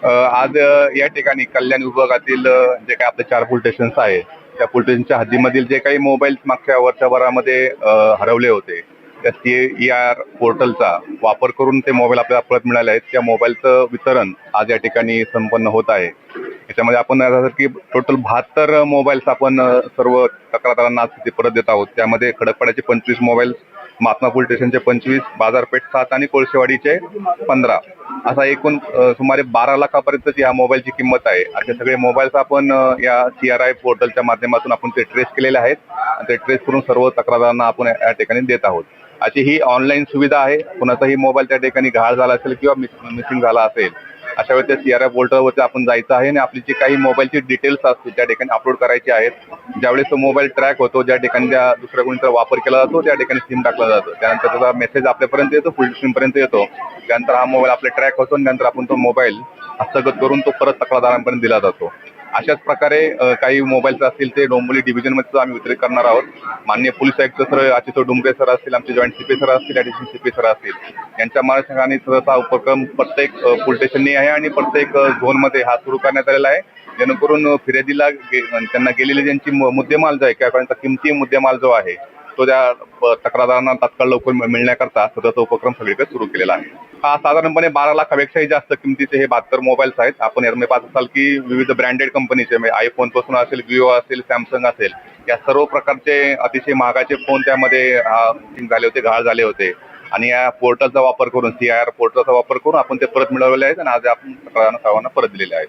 आज या ठिकाणी कल्याण विभागातील जे काही आपले 4 पोलीस स्टेशन्स आहेत, त्या पोलीस स्टेशनच्या हद्दीमधील जे काही मोबाईल मागच्या वर्षभरामध्ये हरवले होते, त्या CER पोर्टलचा वापर करून ते मोबाईल आपल्याला परत मिळाले आहेत. त्या मोबाईलचं वितरण आज या ठिकाणी संपन्न होत आहे. याच्यामध्ये आपण की टोटल 72 मोबाईल्स आपण सर्व तक्रारदारांना आज ते परत देत आहोत. त्यामध्ये खडकपाड्याचे 25 मोबाईल, महात्मा पोलीस स्टेशनचे 25, बाजारपेठ 7 आणि कोळशेवाडीचे 15 असा एकूण सुमारे 12 लाखापर्यंतची या मोबाईलची किंमत आहे. असे सगळे मोबाईल्स आपण या CRI पोर्टलच्या माध्यमातून आपण ते ट्रेस केलेले आहेत आणि ते ट्रेस करून सर्व तक्रारदारांना आपण या ठिकाणी देत आहोत. अशी ही ऑनलाईन सुविधा आहे. कुणाचाही मोबाईल त्या ठिकाणी गहाळ झाला असेल किंवा मिसिंग झाला असेल, अशा वेळी त्या CRI पोर्टलवरती आपण जायचं आहे आणि आपली जी काही मोबाईलची डिटेल्स असतील त्या ठिकाणी अपलोड करायची आहेत. ज्यावेळेस तो मोबाईल ट्रॅक होतो, ज्या ठिकाणी त्या दुसऱ्या कोणीचा वापर केला जातो त्या ठिकाणी सिम टाकला जातो. त्यानंतर त्याचा मेसेज आपल्यापर्यंत येतो, फुल स्क्रीनपर्यंत येतो. त्यानंतर हा मोबाईल आपला ट्रॅक होतो आणि नंतर आपण तो मोबाईल हस्तगत करून तो परत तक्रारदारांपर्यंत दिला जातो. अशाच प्रकारे काही मोबाईल्स असतील ते डोंबिवली डिव्हिजनमध्ये आम्ही वितरित करणार आहोत. माननीय पोलीस आयुक्त सर आचितो डुंबरे सर असतील, आमचे जॉईंट CP सर असतील, ॲडिशनल CP सर असतील, यांच्या मार्गदर्शनाखाली सहसा उपक्रम प्रत्येक पोलीस स्टेशननी आहे आणि प्रत्येक झोनमध्ये हा सुरू करण्यात आलेला आहे. जेणेकरून फिर्यादीला त्यांना गेलेले ज्यांची मुद्देमाल जो आहे किंवा त्यांचा किमती मुद्देमाल जो आहे तो त्या तक्रारदारांना तात्काळ लवकर मिळण्याकरता सदरचा उपक्रम सगळीकडे सुरू केलेला आहे. हा साधारणपणे 12 लाखापेक्षाही जास्त किमतीचे हे 72 मोबाईल्स आहेत. आपण यामध्ये पाहत असाल की विविध ब्रँडेड कंपनीचे म्हणजे आयफोन पासून असेल, विवो असेल, सॅमसंग असेल, या सर्व प्रकारचे अतिशय महागाचे फोन त्यामध्ये झाले होते, गहाळ झाले होते आणि या पोर्टलचा वापर करून CIR पोर्टलचा वापर करून आपण ते परत मिळवलेले आहेत आणि आज आपण तक्रारदारांना सर्वांना परत दिलेले आहेत.